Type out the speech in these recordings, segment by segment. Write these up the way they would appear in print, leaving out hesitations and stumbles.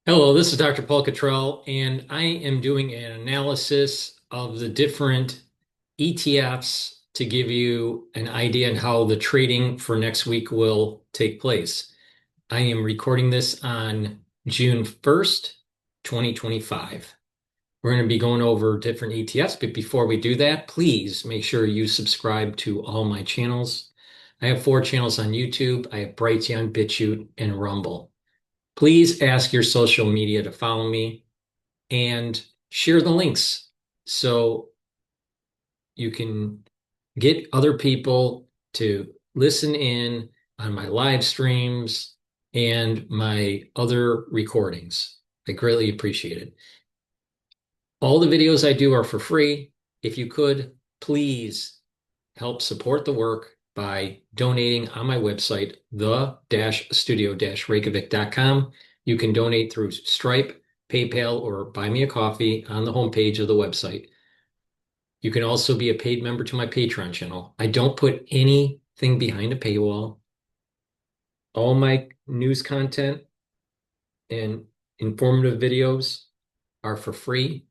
Hello, this is Dr. Paul Cottrell, and I am doing an analysis of the different ETFs to give you an idea on how the trading for next week will take place. I am recording this on June 1st, 2025. We're going to be going over different ETFs, but before we do that, please make sure you subscribe to all my channels. I have 4 channels on YouTube. I have Brighteon, Bitchute, and Rumble. Please ask your social media to follow me and share the links so you can get other people to listen in on my live streams and my other recordings. I greatly appreciate it. All the videos I do are for free. If you could, please help support the work by donating on my website, the-studio-reykjavik.com. You can donate through Stripe, PayPal, or buy me a coffee on the homepage of the website. You can also be a paid member to my Patreon channel. I don't put anything behind a paywall. All my news content and informative videos are for free.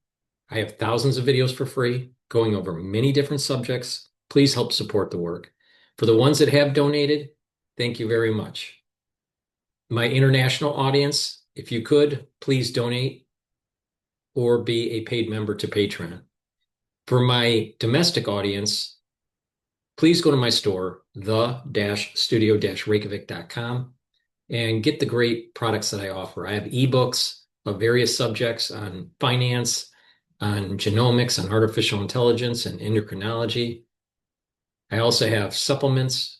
I have thousands of videos for free going over many different subjects. Please help support the work. For the ones that have donated, thank you very much. My international audience, if you could, please donate or be a paid member to Patreon. For my domestic audience, please go to my store, the-studio-reykjavik.com, and get the great products that I offer. I have ebooks of various subjects on finance, on genomics, on artificial intelligence, and endocrinology. I also have supplements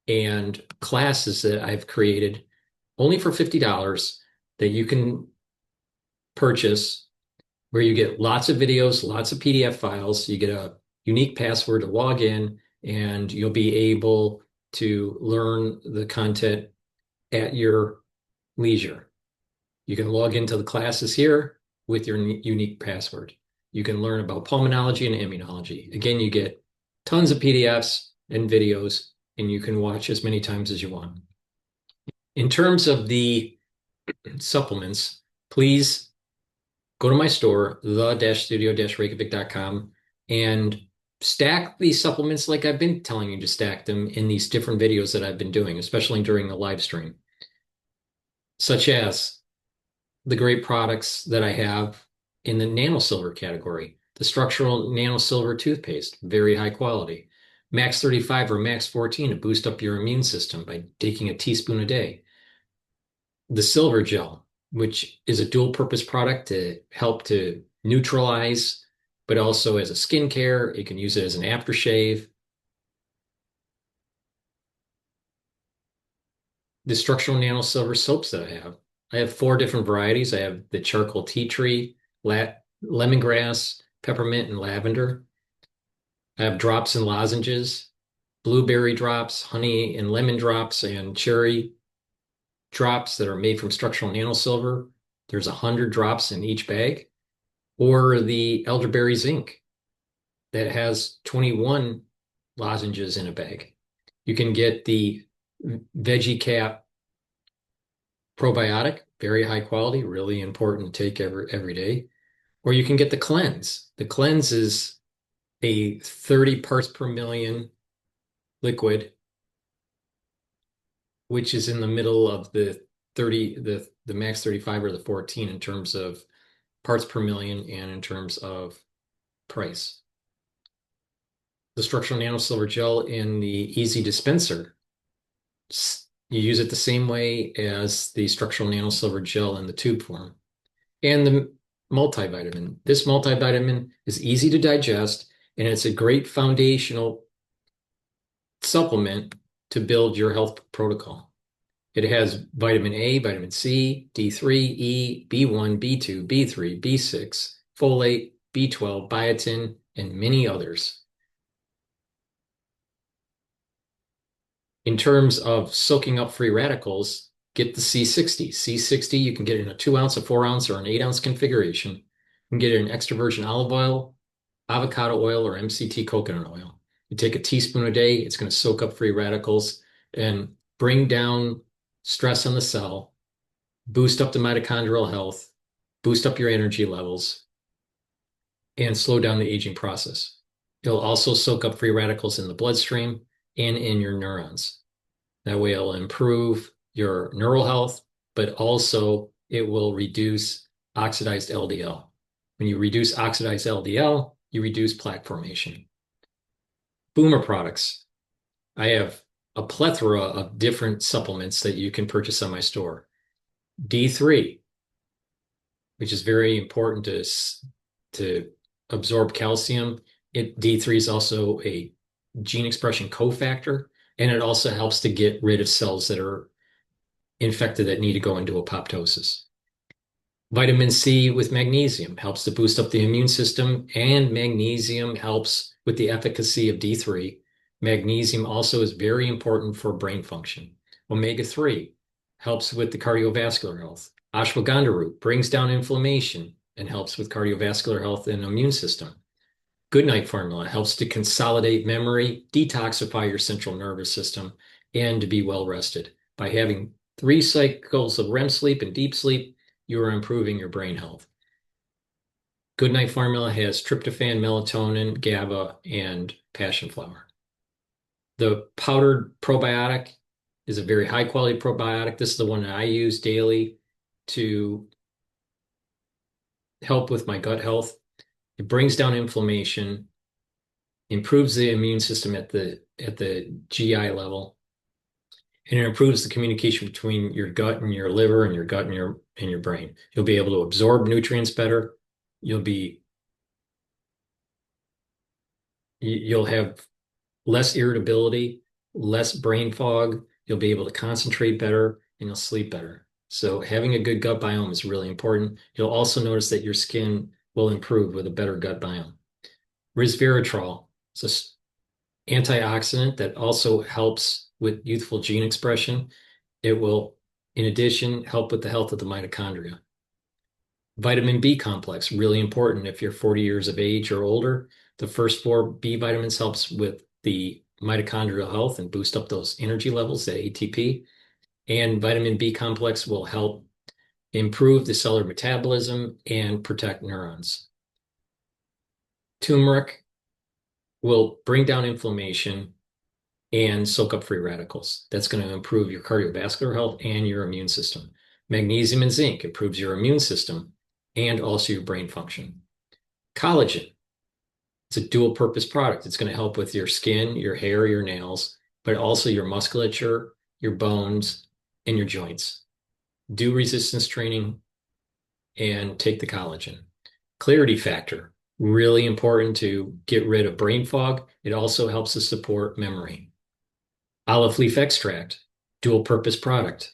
and classes that I've created only for $50 that you can purchase, where you get lots of videos, lots of PDF files. You get a unique password to log in, and you'll be able to learn the content at your leisure. You can log into the classes here with your unique password. You can learn about pulmonology and immunology. Again, you get tons of PDFs and videos, and you can watch as many times as you want. In terms of the supplements, please go to my store, the-studio-reykjavik.com, and stack these supplements like I've been telling you to stack them in these different videos that I've been doing, especially during the live stream, such as the great products that I have in the nanosilver category. The structural nanosilver toothpaste, very high quality. Max 35 or Max 14 to boost up your immune system by taking a teaspoon a day. The silver gel, which is a dual purpose product to help to neutralize, but also as a skincare. You can use it as an aftershave. The structural nanosilver soaps that I have 4 different varieties. I have the charcoal tea tree, lemongrass, peppermint, and lavender. I have drops and lozenges, blueberry drops, honey and lemon drops, and cherry drops that are made from structural nanosilver. There's 100 drops in each bag. Or the elderberry zinc that has 21 lozenges in a bag. You can get the Veggie Cap probiotic, very high quality, really important to take every day. Or you can get the cleanse. The cleanse is a 30 parts per million liquid, which is in the middle of the 30, the max 35 or the 14 in terms of parts per million and in terms of price. The structural nanosilver gel in the easy dispenser, you use it the same way as the structural nanosilver gel in the tube form. And the multivitamin. This multivitamin is easy to digest, and it's a great foundational supplement to build your health protocol. It has vitamin A, vitamin C, D3, E, B1, B2, B3, B6, folate, B12, biotin, and many others. In terms of soaking up free radicals, get the C60. C60, you can get it in a 2-ounce, a 4-ounce, or an 8-ounce configuration. You can get it in extra virgin olive oil, avocado oil, or MCT coconut oil. You take a teaspoon a day, it's going to soak up free radicals and bring down stress on the cell, boost up the mitochondrial health, boost up your energy levels, and slow down the aging process. It'll also soak up free radicals in the bloodstream and in your neurons. That way it'll improve your neural health, but also it will reduce oxidized LDL. When you reduce oxidized LDL, you reduce plaque formation. Boomer products. I have a plethora of different supplements that you can purchase on my store. D3, which is very important to absorb calcium. D3 is also a gene expression cofactor, and it also helps to get rid of cells that are infected that need to go into apoptosis. Vitamin C with magnesium helps to boost up the immune system, and magnesium helps with the efficacy of D3. Magnesium also is very important for brain function. Omega-3 helps with the cardiovascular health. Ashwagandha root brings down inflammation and helps with cardiovascular health and immune system. Goodnight formula helps to consolidate memory, detoxify your central nervous system, and to be well rested. By having 3 cycles of REM sleep and deep sleep, you are improving your brain health. Goodnight formula has tryptophan, melatonin, GABA, and passion flower. The powdered probiotic is a very high quality probiotic. This is the one that I use daily to help with my gut health. It brings down inflammation, improves the immune system at the GI level, and it improves the communication between your gut and your liver and your gut and your brain. You'll be able to absorb nutrients better. You'll have less irritability, less brain fog. You'll be able to concentrate better and you'll sleep better. So having a good gut biome is really important. You'll also notice that your skin will improve with a better gut biome. Resveratrol is an antioxidant that also helps with youthful gene expression. It will, in addition, help with the health of the mitochondria. Vitamin B complex, really important if you're 40 years of age or older. The first 4 B vitamins helps with the mitochondrial health and boost up those energy levels, the ATP. And vitamin B complex will help improve the cellular metabolism and protect neurons. Turmeric will bring down inflammation and soak up free radicals. That's going to improve your cardiovascular health and your immune system. Magnesium and zinc improves your immune system and also your brain function. Collagen. It's a dual purpose product. It's going to help with your skin, your hair, your nails, but also your musculature, your bones, and your joints. Do resistance training and take the collagen. Clarity factor, really important to get rid of brain fog. It also helps to support memory. Olive leaf extract, dual purpose product,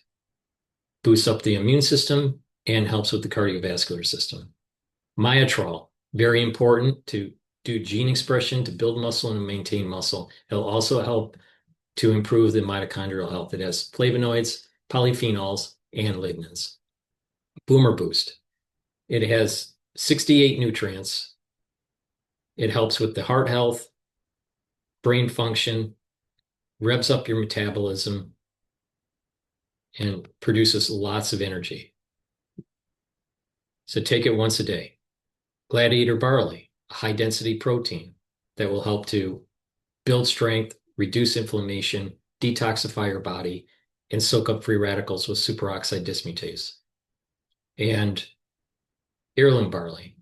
boosts up the immune system and helps with the cardiovascular system. Myotrol, very important to do gene expression to build muscle and maintain muscle. It'll also help to improve the mitochondrial health. It has flavonoids, polyphenols, and lignans. Boomer Boost. It has 68 nutrients. It helps with the heart health, brain function, revs up your metabolism, and produces lots of energy. So take it once a day. Gladiator barley, a high density protein that will help to build strength, reduce inflammation, detoxify your body, and soak up free radicals with superoxide dismutase. And heirloom barley,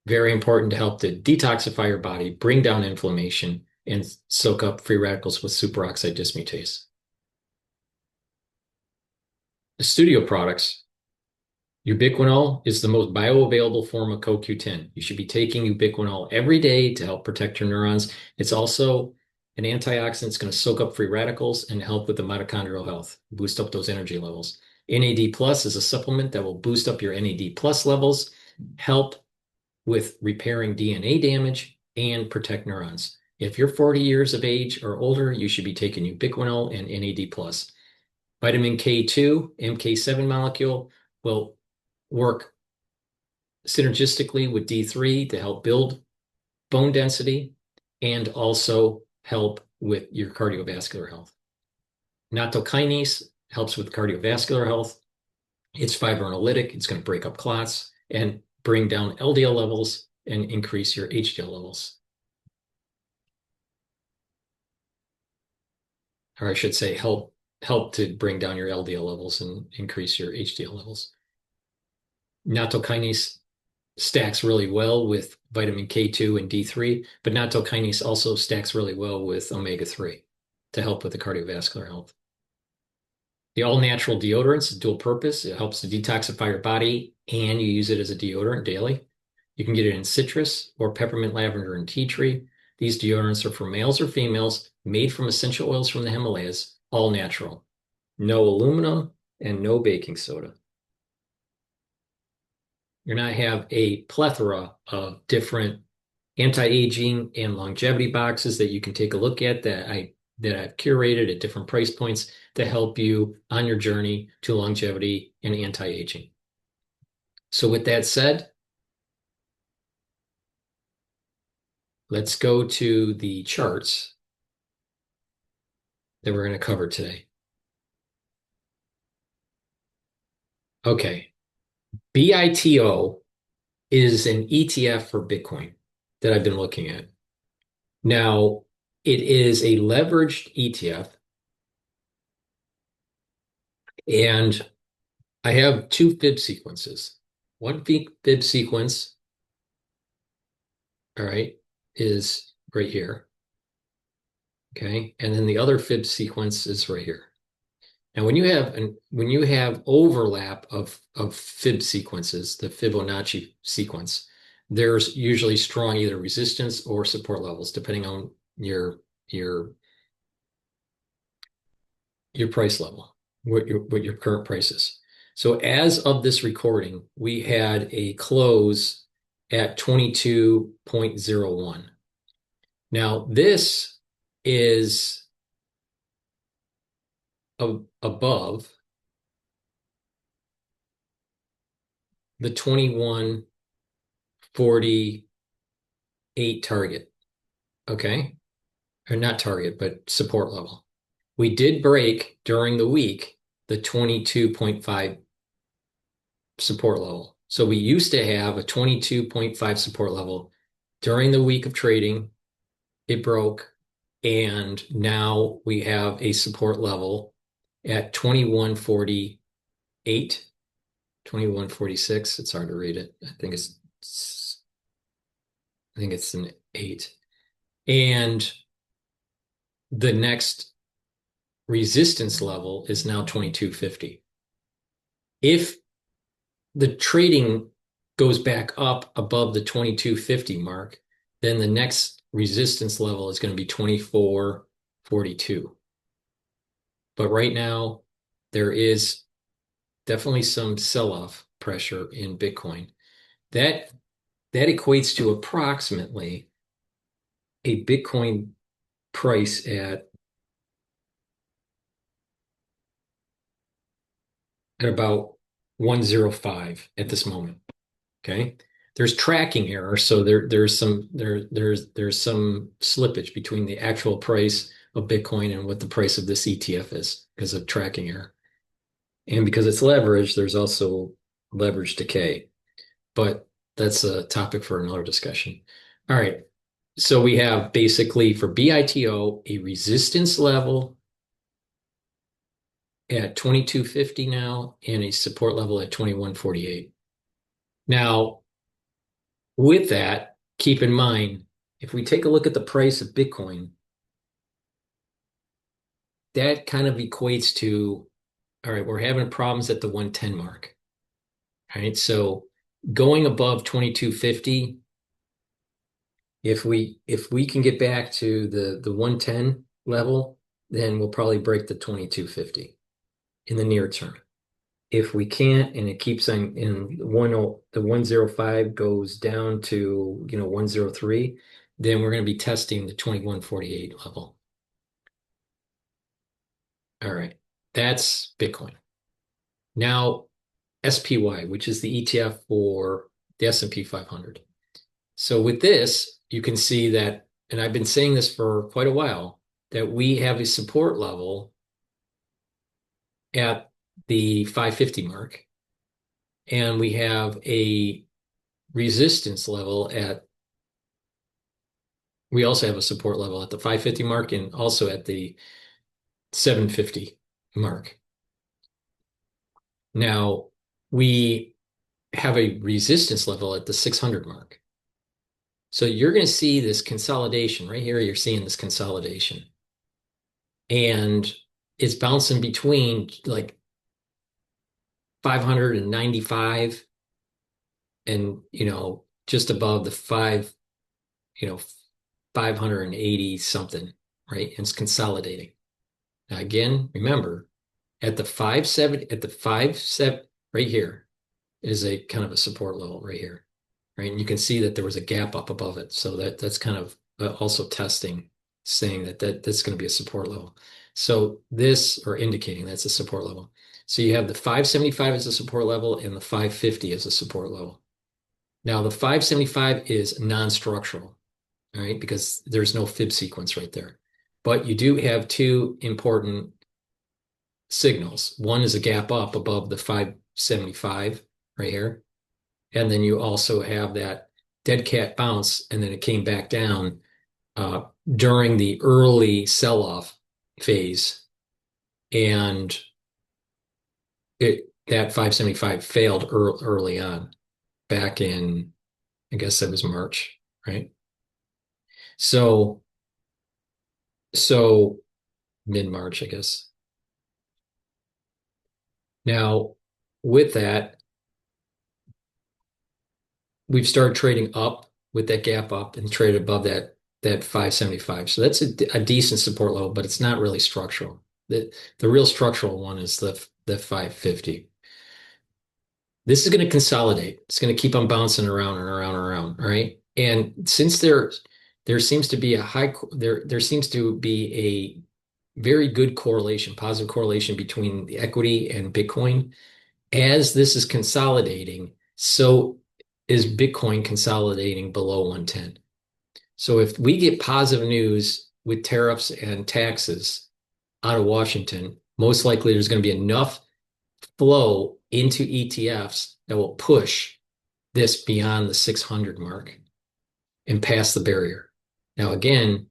very important to help to detoxify your body, bring down inflammation, and soak up free radicals with superoxide dismutase. The studio products, ubiquinol is the most bioavailable form of CoQ10. You should be taking ubiquinol every day to help protect your neurons. It's also an antioxidant. It's going to soak up free radicals and help with the mitochondrial health, boost up those energy levels. NAD plus is a supplement that will boost up your NAD plus levels, help with repairing DNA damage, and protect neurons. If you're 40 years of age or older, you should be taking ubiquinol and NAD plus. Vitamin K2, MK7 molecule will work synergistically with D3 to help build bone density and also help with your cardiovascular health. Nattokinase helps with cardiovascular health. It's fibrinolytic. It's going to break up clots and bring down LDL levels and increase your HDL levels. Or I should say help to bring down your LDL levels and increase your HDL levels. Nattokinase stacks really well with vitamin K2 and D3, but nattokinase also stacks really well with omega-3 to help with the cardiovascular health. The all-natural deodorants is dual purpose. It helps to detoxify your body and you use it as a deodorant daily. You can get it in citrus or peppermint, lavender, and tea tree. These deodorants are for males or females, made from essential oils from the Himalayas, all natural. No aluminum and no baking soda. You're going to have a plethora of different anti-aging and longevity boxes that you can take a look at that I've curated at different price points to help you on your journey to longevity and anti-aging. So with that said, let's go to the charts that we're going to cover today. Okay. BITO is an ETF for Bitcoin that I've been looking at. Now, it is a leveraged ETF, and I have two fib sequences. One fib sequence, all right, is right here. Okay, and then the other fib sequence is right here. Now, when you have overlap of fib sequences, the Fibonacci sequence, there's usually strong either resistance or support levels, depending on your price level, what your current price is. So as of this recording, we had a close at 22.01. Now, this is above the 2148 target. Okay? Or not target, but support level. We did break during the week the 22.5 support level. So we used to have a 22.5 support level during the week of trading. It broke, and now we have a support level at 2148, 2146. It's hard to read it. I think it's an 8. And the next resistance level is now 2250. If the trading goes back up above the 2250 mark, then the next resistance level is going to be 2442. But right now, there is definitely some sell-off pressure in Bitcoin. That equates to approximately a Bitcoin price at about 105 at this moment. Okay. There's tracking error, so there's some slippage between the actual price of Bitcoin and what the price of this ETF is because of tracking error. And because it's leveraged, there's also leverage decay. But that's a topic for another discussion. All right. So we have basically for BITO a resistance level at 2250 now and a support level at 2148. Now, with that, keep in mind, if we take a look at the price of Bitcoin, that kind of equates to, all right, we're having problems at the 110 mark. All right, so going above 2250, if we can get back to the 110 level, then we'll probably break the 2250 in the near term. If we can't, and it keeps on in the 105 goes down to 103, then we're going to be testing the 2148 level. All right, that's Bitcoin. Now, SPY, which is the ETF for the S&P 500. So with this, you can see that, and I've been saying this for quite a while, that we have a support level at the 550 mark. And we have a resistance level we also have a support level at the 550 mark and also at the 750 mark. Now, we have a resistance level at the 600 mark. So you're going to see this consolidation right here. You're seeing this consolidation. And it's bouncing between like 595 and, just above the you know, 580 something, right? And it's consolidating. Now, again, remember at the 570, at the 57 right here is a kind of a support level right here, right? And you can see that there was a gap up above it. So that's kind of also testing, saying that's going to be a support level. So this, or indicating that's a support level. So you have the 575 as a support level and the 550 as a support level. Now the 575 is non-structural, all right, because there's no fib sequence right there. But you do have two important signals. One is a gap up above the 575 right here. And then you also have that dead cat bounce, and then it came back down during the early sell-off phase. And that 575 failed early on, back in, I guess that was March, right? So mid-March, I guess. Now, with that, we've started trading up with that gap up and traded above that 575. So that's a decent support level, but it's not really structural. The real structural one is the 550. This is going to consolidate. It's going to keep on bouncing around and around and around, all right? And since there seems to be there seems to be a very good correlation, positive correlation between the equity and Bitcoin. As this is consolidating, so is Bitcoin consolidating below 110. So if we get positive news with tariffs and taxes out of Washington, most likely there's going to be enough flow into ETFs that will push this beyond the 600 mark and pass the barrier. Now, again,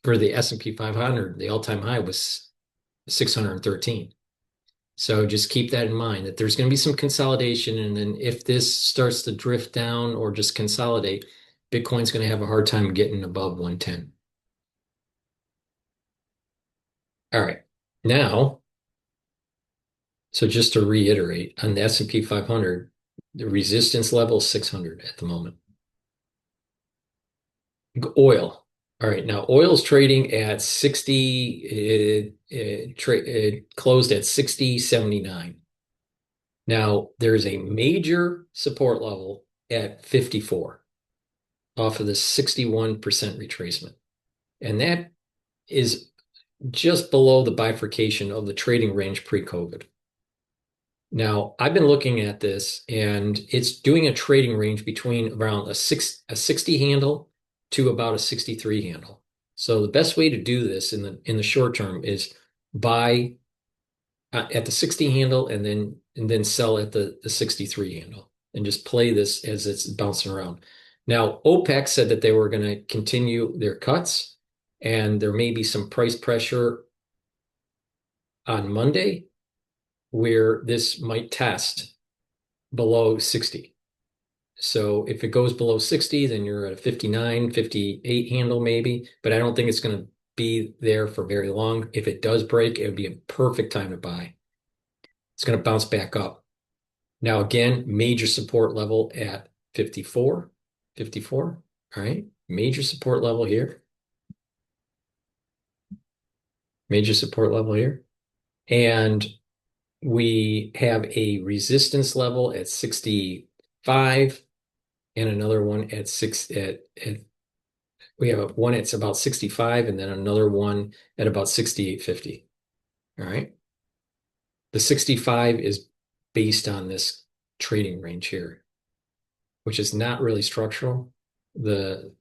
for the S&P 500, the all-time high was 613. So just keep that in mind, that there's going to be some consolidation. And then if this starts to drift down or just consolidate, Bitcoin's going to have a hard time getting above 110. All right. Now, so just to reiterate, on the S&P 500, the resistance level is 600 at the moment. Oil. All right. Now, oil's trading at 60, it closed at 60.79. Now, there's a major support level at 54 off of the 61% retracement. And that is just below the bifurcation of the trading range pre-COVID. Now, I've been looking at this, and it's doing a trading range between around a 60 handle to about a 63 handle. So the best way to do this in the short term is buy at the 60 handle and then sell at the 63 handle and just play this as it's bouncing around. Now, OPEC said that they were going to continue their cuts, and there may be some price pressure on Monday where this might test below 60. So if it goes below 60, then you're at a 59, 58 handle maybe, but I don't think it's going to be there for very long. If it does break, it would be a perfect time to buy. It's going to bounce back up. Now, again, major support level at 54, 54. All right. Major support level here. Major support level here. And we have a resistance level at 65 and another one at we have one that's about 65 and then another one at about 68.50. All right. The 65 is based on this trading range here, which is not really structural. The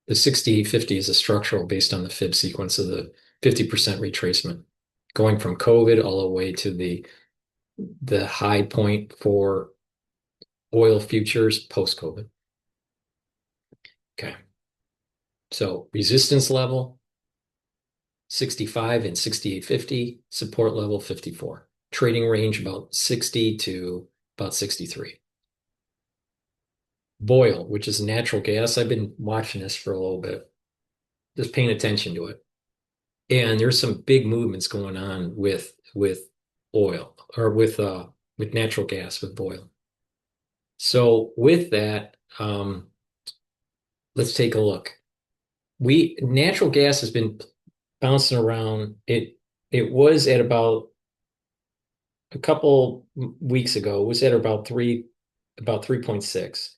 68.50 is a structural based on the fib sequence of the 50% retracement, going from COVID all the way to the the high point for oil futures post-COVID. Okay. So resistance level 65 and 68.50, support level 54. Trading range about 60 to about 63. Boil, which is natural gas. I've been watching this for a little bit, just paying attention to it. And there's some big movements going on with oil or with natural gas with boil. So with that, let's take a look. Natural gas has been bouncing around. It was at about a couple weeks ago, it was at about 3.6.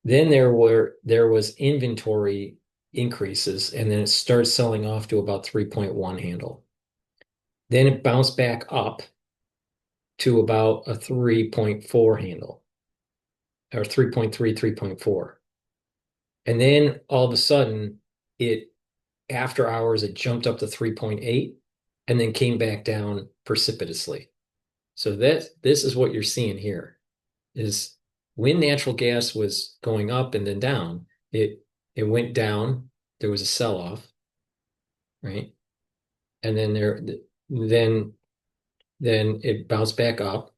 Then there was inventory increases, and then it starts selling off to about 3.1 handle. Then it bounced back up to about a 3.4 handle, or 3.3, 3.4. And then all of a sudden, after hours, it jumped up to 3.8 and then came back down precipitously. So this is what you're seeing here is when natural gas was going up and then down, it went down, there was a sell-off, right? And then then it bounced back up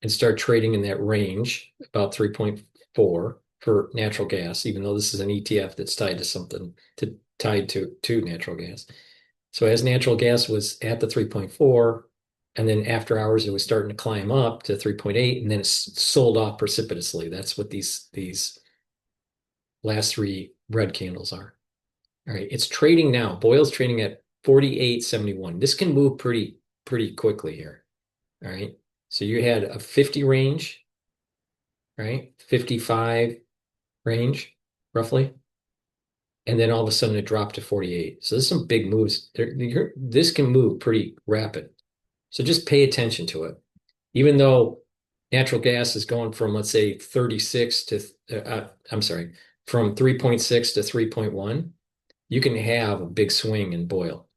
and started trading in that range, about 3.4 for natural gas, even though this is an ETF that's tied to something tied to natural gas. So as natural gas was at the 3.4, and then after hours it was starting to climb up to 3.8, and then it sold off precipitously. That's what these last three red candles are. All right, it's trading now. Boyle's trading at 48.71. This can move pretty quickly here. All right. So you had a 50 range, right? 55 range, roughly. And then all of a sudden it dropped to 48. So there's some big moves. This can move pretty rapid. So just pay attention to it. Even though natural gas is going from, let's say, 36 to, I'm sorry, from 3.6 to 3.1, you can have a big swing in Boyle.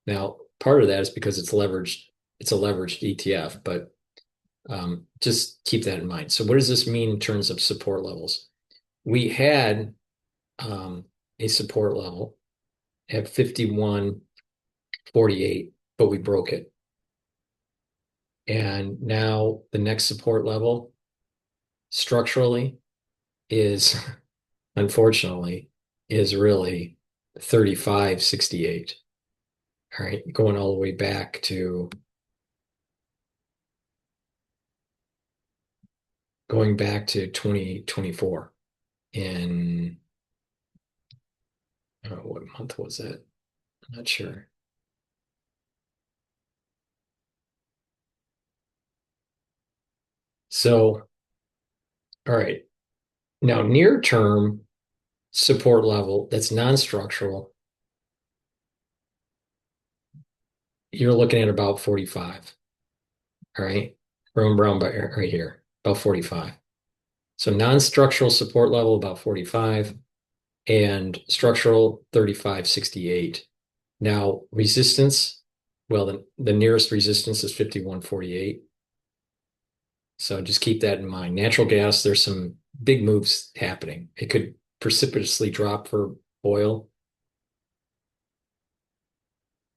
Now, part of that is because it's leveraged, it's a leveraged ETF, but just keep that in mind. So what does this mean in terms of support levels? We had a support level at 51.48, but we broke it. And now the next support level structurally is, unfortunately, is really 35.68. All right, going all the way back to going back to 2024 in what month was that? I'm not sure. So, all right. Now, near term support level that's non-structural, you're looking at about 45. All right. Roman Brown right here, about 45. So non-structural support level about 45 and structural 35.68. Now, resistance, well, the nearest resistance is 51.48. So just keep that in mind. Natural gas, there's some big moves happening. It could precipitously drop for oil.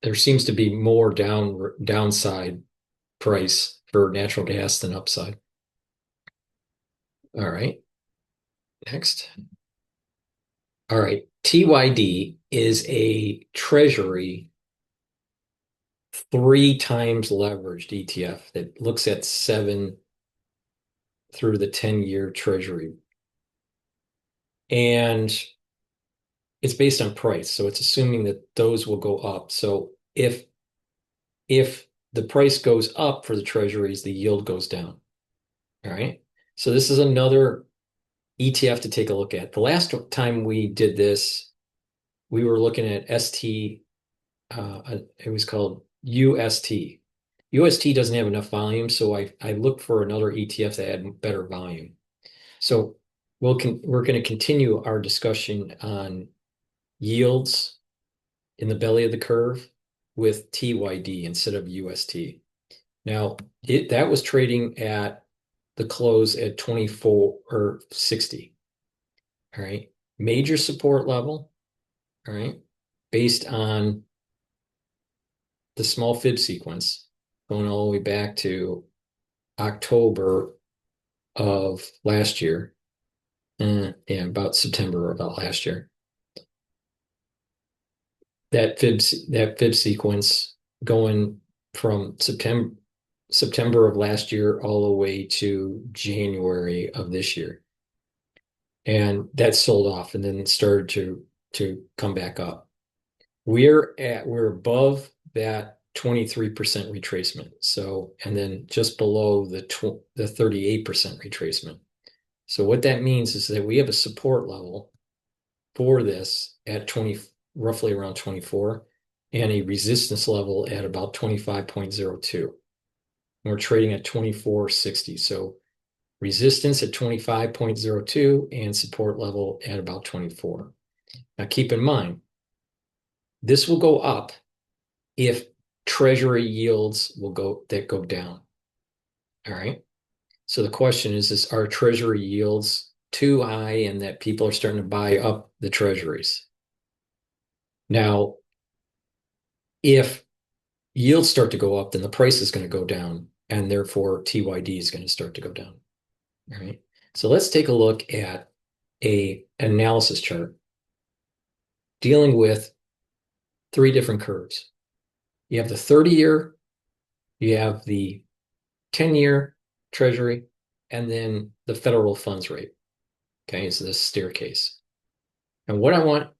There seems to be more downside price for natural gas than upside. All right, next. All right, TYD is a Treasury 3 times leveraged ETF that looks at 7 through the 10-year Treasury. And it's based on price. So it's assuming that those will go up. So if the price goes up for the treasuries, the yield goes down. All right. So this is another ETF to take a look at. The last time we did this, we were looking at it was called UST. UST doesn't have enough volume, so I looked for another ETF that had better volume. So we're going to continue our discussion on yields in the belly of the curve with TYD instead of UST. Now, that was trading at the close at 24 or 60. All right. Major support level. All right. Based on the small fib sequence going all the way back to October of last year. Yeah, about September about last year. That fib sequence going from September of last year all the way to January of this year. And that sold off and then it started to come back up. We're above that 23% retracement. So, and then just below the 38% retracement. So what that means is that we have a support level for this at 20, roughly around 24, and a resistance level at about 25.02. We're trading at 24.60. So resistance at 25.02 and support level at about 24. Now keep in mind, this will go up if treasury yields go down. All right. So the question is are treasury yields too high and that people are starting to buy up the treasuries? Now, if yields start to go up, then the price is going to go down, and therefore TYD is going to start to go down. All right. So let's take a look at an analysis chart dealing with three different curves. You have the 30-year, you have the 10-year treasury, and then the federal funds rate. Okay, so this staircase. And what I want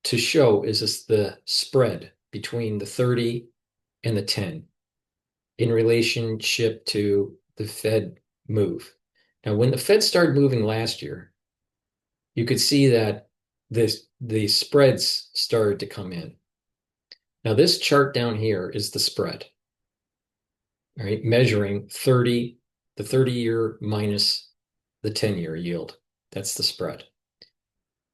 to show is this the spread between the 30 and the 10 in relationship to the Fed move. Now, when the Fed started moving last year, you could see that the spreads started to come in. Now, this chart down here is the spread, all right, measuring the 30-year minus the 10-year yield. That's the spread.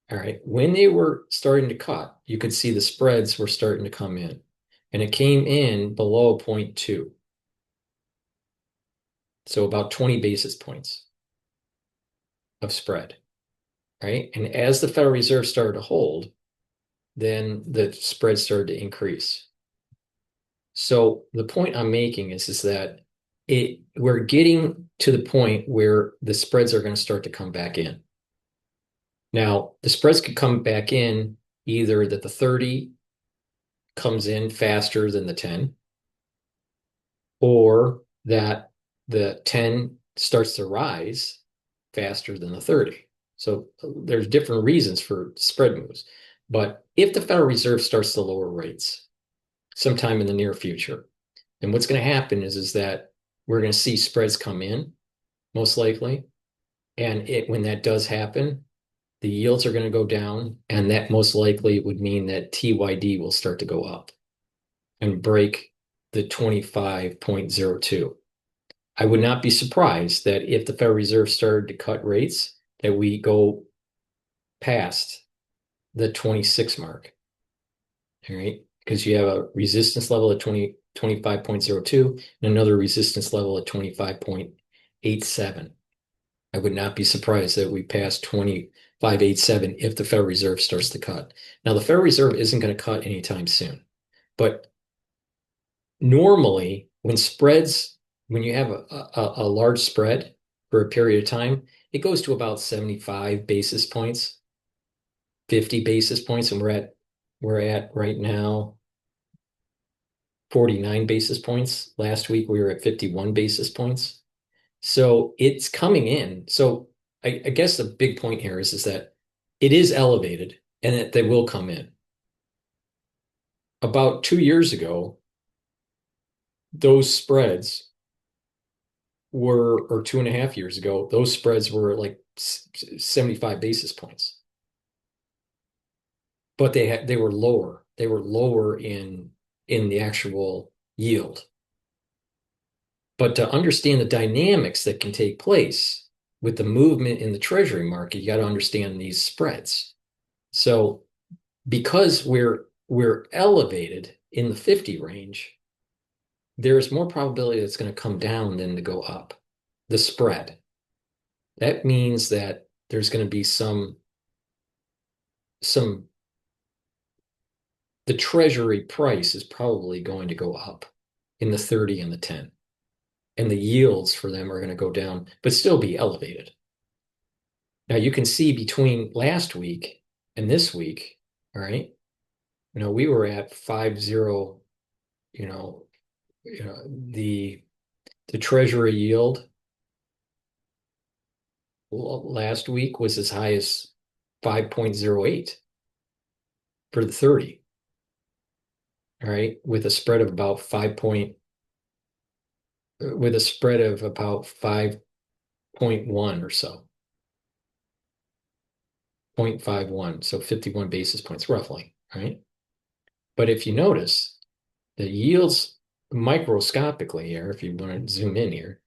All right. When they were starting to cut, you could see the spreads were starting to come in, and it came in below 0.2. So about 20 basis points of spread, right? And as the Federal Reserve started to hold, then the spread started to increase. So the point I'm making is that we're getting to the point where the spreads are going to start to come back in. Now, the spreads could come back in either that the 30 comes in faster than the 10, or that the 10 starts to rise faster than the 30. So there's different reasons for spread moves. But if the Federal Reserve starts to lower rates sometime in the near future, then what's going to happen is that we're going to see spreads come in, most likely. And when that does happen, the yields are going to go down, and that most likely would mean that TYD will start to go up and break the 25.02. I would not be surprised that if the Federal Reserve started to cut rates, that we go past the 26 mark. All right. Because you have a resistance level at 25.02 and another resistance level at 25.87. I would not be surprised that we pass 25.87 if the Federal Reserve starts to cut. Now, the Federal Reserve isn't going to cut anytime soon, but normally when you have a large spread for a period of time, it goes to about 75 basis points, 50 basis points, and we're at right now 49 basis points. Last week we were at 51 basis points. So it's coming in. So I guess the big point here is that it is elevated and that they will come in. About 2 years ago, those spreads or 2.5 years ago, those spreads were like 75 basis points. But they were lower. They were lower in the actual yield. But to understand the dynamics that can take place with the movement in the treasury market, you got to understand these spreads. So because we're elevated in the 50 range, there's more probability that's going to come down than to go up. The spread. That means that there's going to be some the treasury price is probably going to go up in the 30 and the 10. And the yields for them are going to go down, but still be elevated. Now you can see between last week and this week, all right, we were at 5.0, you know, the treasury yield last week was as high as 5.08 for the 30. All right, with a spread of about 5.1 or so. 0.51, so 51 basis points roughly, right? But if you notice, the yields microscopically here, if you want to zoom in here,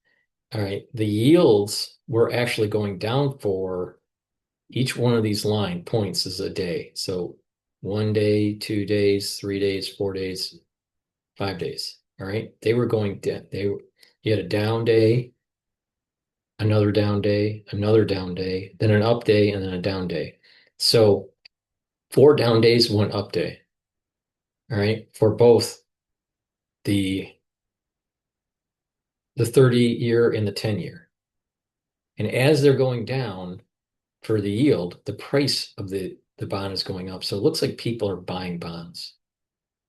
all right, the yields were actually going down for each one of these line points is a day. So 1 day, 2 days, 3 days, 4 days, 5 days. All right. They were going down. You had a down day, another down day, another down day, then an up day, and then a down day. So 4 down days, 1 up day. All right. For both the 30-year and the 10-year. And as they're going down for the yield, the price of the bond is going up. So it looks like people are buying bonds.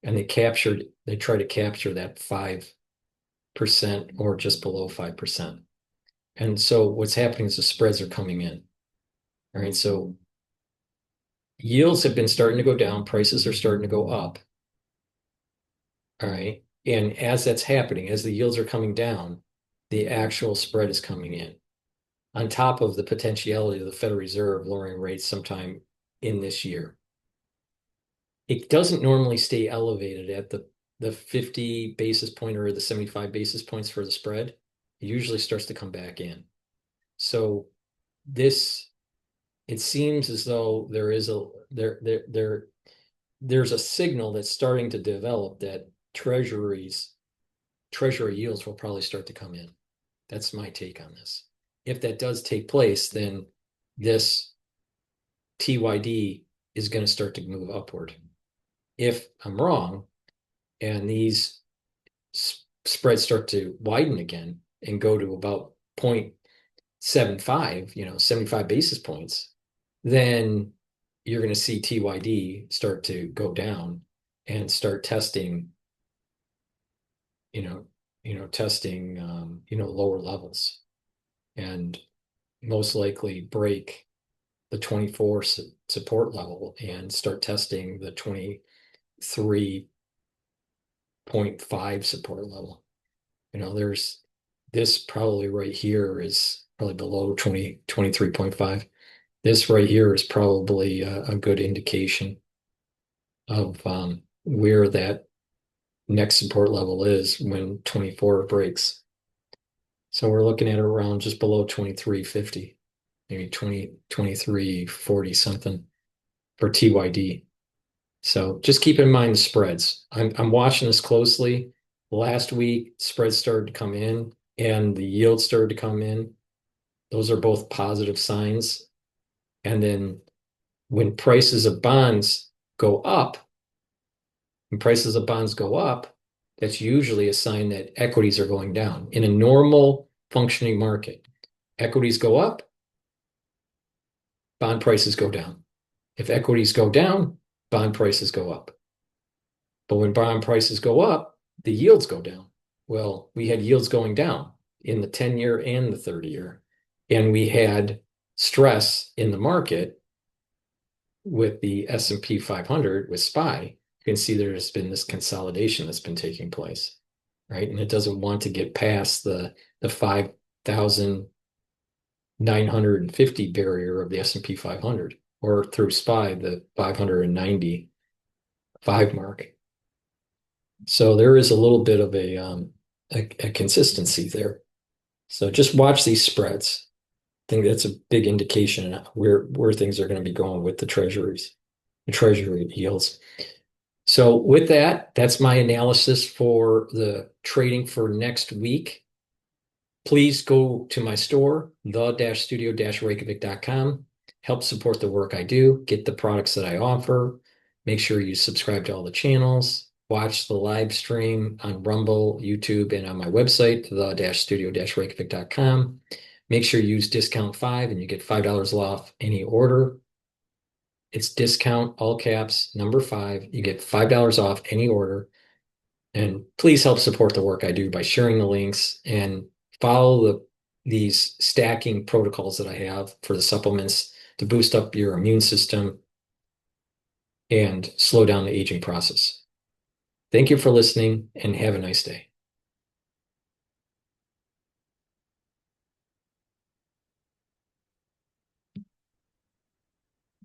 And they try to capture that 5% or just below 5%. And so what's happening is the spreads are coming in. All right. So yields have been starting to go down, prices are starting to go up. All right. And as that's happening, as the yields are coming down, the actual spread is coming in. On top of the potentiality of the Federal Reserve lowering rates sometime in this year. It doesn't normally stay elevated at the 50 basis point or the 75 basis points for the spread. It usually starts to come back in. So it seems as though there's a signal that's starting to develop that treasury yields will probably start to come in. That's my take on this. If that does take place, then this TYD is going to start to move upward. If I'm wrong and these spreads start to widen again and go to about 0.75, 75 basis points, then you're going to see TYD start to go down and start testing, lower levels, and most likely break the 24 support level and start testing the 23.5 support level. There's this probably right here is probably below 23.5. This right here is probably a good indication of where that next support level is when 24 breaks. So we're looking at around just below 23.50, maybe 23.40 something for TYD. So just keep in mind the spreads. I'm watching this closely. Last week, spreads started to come in and the yields started to come in. Those are both positive signs. And then when prices of bonds go up, that's usually a sign that equities are going down. In a normal functioning market, equities go up, bond prices go down. If equities go down, bond prices go up. But when bond prices go up, the yields go down. Well, we had yields going down in the 10-year and the 30-year. And we had stress in the market with the S&P 500 with SPY. You can see there's been this consolidation that's been taking place, right? And it doesn't want to get past the 5,950 barrier of the S&P 500, or through SPY, the 595 mark. So there is a little bit of a consistency there. So just watch these spreads. I think that's a big indication of where things are going to be going with the treasuries, the treasury yields. So with that, that's my analysis for the trading for next week, please go to my store, the-studio-reykjavik.com. Help support the work I do, get the products that I offer. Make sure you subscribe to all the channels. Watch the live stream on Rumble, YouTube, and on my website, the-studio-reykjavik.com. Make sure you use discount 5 and you get $5 off any order. It's discount, all caps, number 5. You get $5 off any order. And please help support the work I do by sharing the links and follow these stacking protocols that I have for the supplements to boost up your immune system and slow down the aging process. Thank you for listening and have a nice day.